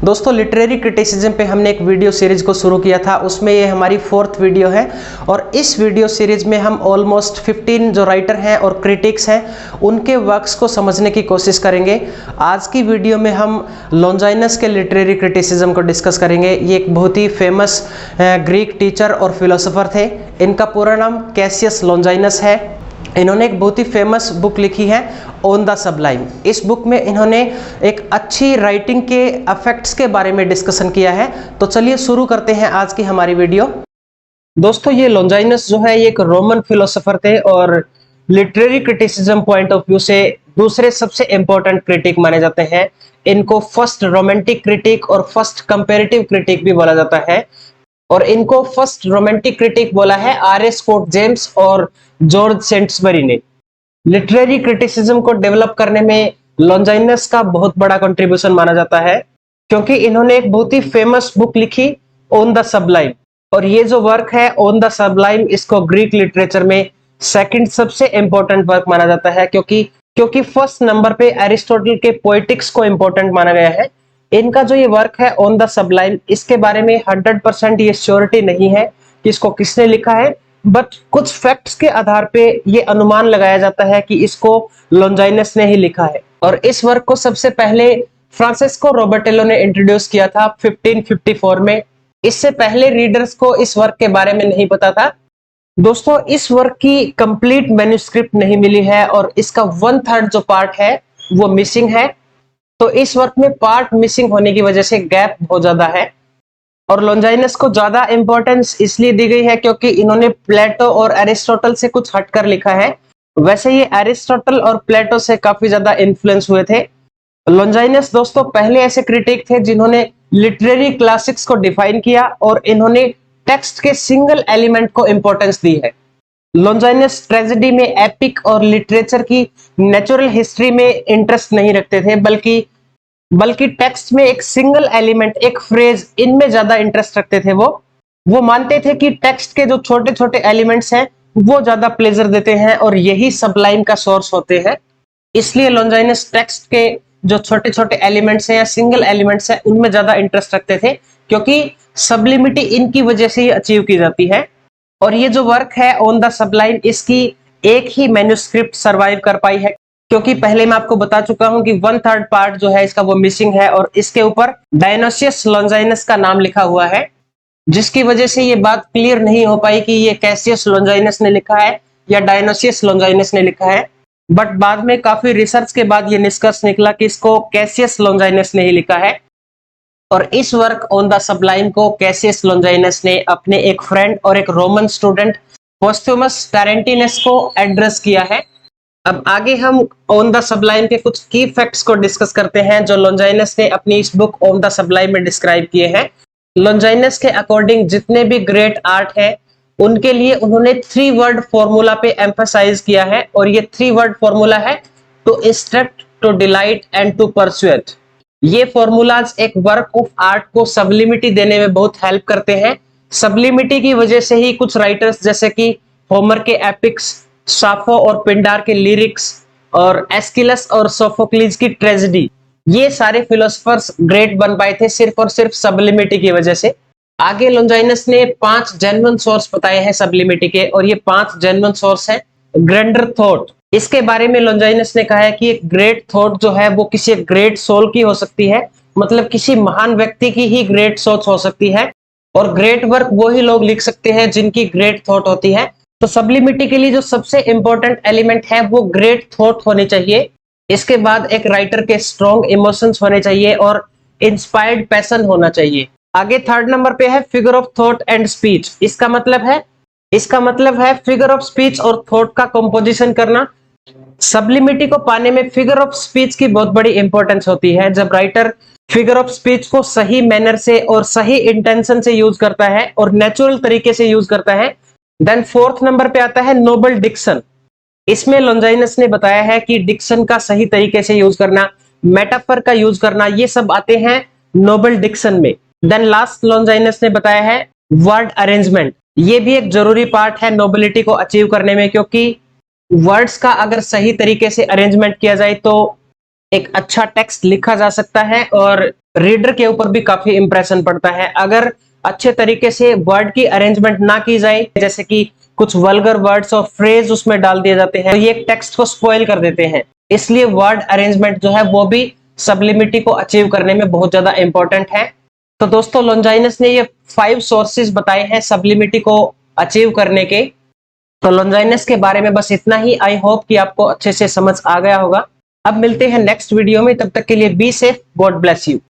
दोस्तों literary criticism पे हमने एक वीडियो सीरीज को शुरू किया था, उसमें ये हमारी 4th वीडियो है और इस वीडियो सीरीज में हम ऑलमोस्ट 15 जो राइटर हैं और क्रिटिक्स हैं उनके वर्क्स को समझने की कोशिश करेंगे। आज की वीडियो में हम लॉन्जाइनस के लिटरेरी क्रिटिसिज्म को डिस्कस करेंगे। ये एक बहुत ही फेमस ग्रीक टीचर और फिलोसोफर थे। इनका पूरा नाम कैसियस लॉन्जाइनस है। इन्होंने एक बहुत ही फेमस बुक लिखी है ऑन द सबलाइम। इस बुक में इन्होंने एक अच्छी राइटिंग के इफेक्ट्स के बारे में डिस्कशन किया है। तो चलिए शुरू करते हैं आज की हमारी वीडियो। दोस्तों ये लॉन्जाइनस जो है ये एक रोमन फिलोसोफर थे और literary criticism point of view से दूसरे सबसे इंपॉर्टेंट क्रिटिक माने जाते हैं। इनको फर्स्ट रोमांटिक क्रिटिक और फर्स्ट कंपैरेटिव क्रिटिक भी बोला जाता है और इनको फर्स्ट रोमांटिक क्रिटिक बोला है आर.एस. स्कॉट जेम्स और जॉर्ज सेंट्सबरी ने। लिटरेरी क्रिटिसिज्म को डेवलप करने में लॉन्जाइनस का बहुत बड़ा कंट्रीब्यूशन माना जाता है, क्योंकि इन्होंने एक बहुत ही फेमस बुक लिखी ऑन द सबलाइम। और ये जो वर्क है ऑन द सबलाइम, इसको ग्रीक लिटरेचर में सेकंड सबसे इंपॉर्टेंट वर्क माना जाता है, क्योंकि फर्स्ट नंबर पे एरिस्टोटल के पोएटिक्स को इंपॉर्टेंट माना गया है। इनका जो ये वर्क है ऑन द सबलाइम, इसके बारे में 100% ये श्योरिटी नहीं है कि इसको किसने लिखा है, बट कुछ फैक्ट्स के आधार पे ये अनुमान लगाया जाता है कि इसको लॉन्जाइनस ने ही लिखा है। और इस वर्क को सबसे पहले फ्रांसिस्को रोबर्टेलो ने इंट्रोड्यूस किया था 1554 में। इससे पहले रीडर्स को इस वर्क के बारे में नहीं पता था। दोस्तों इस वर्क की कंप्लीट मैन्युस्क्रिप्ट नहीं मिली है और इसका 1/3 जो पार्ट है वो मिसिंग है। तो इस वर्क में पार्ट मिसिंग होने की वजह से गैप बहुत ज्यादा है। और लॉन्जाइनस को ज्यादा इंपॉर्टेंस इसलिए दी गई है क्योंकि इन्होंने प्लेटो और एरिस्टोटल से कुछ हटकर लिखा है। वैसे ये एरिस्टोटल और प्लेटो से काफी ज्यादा इन्फ्लुएंस हुए थे। लॉन्जाइनस दोस्तों पहले ऐसे क्रिटिक थे जिन्होंने लिटरेरी क्लासिक्स को डिफाइन किया और इन्होंने टेक्स्ट के सिंगल एलिमेंट को इंपॉर्टेंस दी है। लॉन्जाइनस ट्रेजेडी में, एपिक और लिटरेचर की नेचुरल हिस्ट्री में इंटरेस्ट नहीं रखते थे, बल्कि टेक्स्ट में एक सिंगल एलिमेंट, एक फ्रेज, इनमें ज्यादा इंटरेस्ट रखते थे। वो मानते थे कि टेक्स्ट के जो छोटे छोटे एलिमेंट्स हैं वो ज्यादा प्लेजर देते हैं और यही सबलाइम का सोर्स होते हैं। इसलिए लॉन्जाइनस टेक्स्ट के जो छोटे छोटे एलिमेंट्स हैं या सिंगल एलिमेंट्स हैं उनमें ज्यादा इंटरेस्ट रखते थे, क्योंकि सबलिमिटी इनकी वजह से ही अचीव की जाती है। और ये जो वर्क है ऑन द सबलाइम, इसकी एक ही मैन्युस्क्रिप्ट सरवाइव कर पाई है, क्योंकि पहले मैं आपको बता चुका हूं कि 1/3 पार्ट जो है इसका वो मिसिंग है और इसके ऊपर डायनोसियस लॉन्जाइनस का नाम लिखा हुआ है, जिसकी वजह से ये बात क्लियर नहीं हो पाई कि ये कैसियस लॉन्जाइनस ने लिखा है या डायनोसियस लॉन्जाइनस ने लिखा है। बट बाद में काफी रिसर्च के बाद ये निष्कर्ष निकला कि इसको कैसियस लॉन्जाइनस ने ही लिखा है। और इस वर्क ऑन द सबलाइम को कैसियस लॉन्जाइनस ने अपने एक फ्रेंड और एक रोमन स्टूडेंट पोस्थुमस टैरेंटिनस को एड्रेस किया है। अब आगे हम ऑन द सबलाइम के कुछ की फैक्ट्स को डिस्कस करते हैं जो लॉन्जाइनस ने अपनी इस बुक ऑन द सबलाइम में डिस्क्राइब किए हैं। लॉन्जाइनस के अकॉर्डिंग जितने भी ग्रेट आर्ट है उनके लिए उन्होंने 3 वर्ड फॉर्मूला पे एम्फसाइज किया है, और ये 3 वर्ड फॉर्मूला है to instruct, to delight and to persuade. ये फॉर्मूलाज एक वर्क ऑफ आर्ट को सबलिमिटी देने में बहुत हेल्प करते हैं। सबलिमिटी की वजह से ही कुछ राइटर्स जैसे कि होमर के एपिक्स, साफो और पिंडार के लिरिक्स और एस्किलस और सोफोक्लीज की ट्रेजेडी, ये सारे फिलोसोफर्स ग्रेट बन पाए थे सिर्फ और सिर्फ सबलिमिटी की वजह से। आगे लॉन्जाइनस ने 5 जेन्युइन सोर्स बताए हैं सबलिमिटी के, और ये 5 जेन्युइन सोर्स हैं। ग्रैंडर थॉट, इसके बारे में लॉन्जाइनस ने कहा है कि एक ग्रेट थॉट जो है वो किसी ग्रेट सोल की हो सकती है, मतलब किसी महान व्यक्ति की ही ग्रेट सोच हो सकती है, और ग्रेट वर्क वो ही लोग लिख सकते हैं जिनकी ग्रेट थॉट होती है। तो सबलिमिटी के लिए जो सबसे इंपॉर्टेंट एलिमेंट है वो ग्रेट थॉट होनी चाहिए। इसके बाद एक राइटर के स्ट्रॉन्ग इमोशंस होने चाहिए और इंस्पायर्ड पैशन होना चाहिए। आगे 3rd नंबर पे है figure of thought and speech. इसका मतलब है फिगर ऑफ स्पीच और थॉट का कंपोजिशन करना। सबलिमिटी को पाने में फिगर ऑफ स्पीच की बहुत बड़ी इंपॉर्टेंस होती है। जब राइटर फिगर ऑफ स्पीच को सही मैनर से और सही इंटेंशन से यूज करता है और नेचुरल तरीके से यूज करता है। देन 4th नंबर पे आता है नोबल डिक्शन। इसमें लॉन्जाइनस ने बताया है कि डिक्शन का सही तरीके से यूज करना, मेटाफर का यूज करना, ये सब आते हैं नोबल डिक्शन में। देन लास्ट लॉन्जाइनस ने बताया है वर्ड अरेंजमेंट। ये भी एक जरूरी पार्ट है नोबिलिटी को अचीव करने में, क्योंकि वर्ड्स का अगर सही तरीके से अरेंजमेंट किया जाए तो एक अच्छा टेक्स्ट लिखा जा सकता है और रीडर के ऊपर भी काफी इंप्रेशन पड़ता है। अगर अच्छे तरीके से वर्ड की अरेंजमेंट ना की जाए, जैसे कि कुछ वल्गर वर्ड्स और फ्रेज उसमें डाल दिए जाते हैं, तो ये टेक्स्ट को स्पॉइल कर देते हैं। इसलिए वर्ड अरेंजमेंट जो है वो भी सब्लिमिटी को अचीव करने में बहुत ज्यादा इंपॉर्टेंट है। तो दोस्तों लॉन्जाइनस ने ये 5 सोर्सेज बताए हैं सब्लिमिटी को अचीव करने के। तो लॉन्जाइनस के बारे में बस इतना ही। आई होप कि आपको अच्छे से समझ आ गया होगा। अब मिलते हैं नेक्स्ट वीडियो में, तब तक के लिए be safe, God bless you.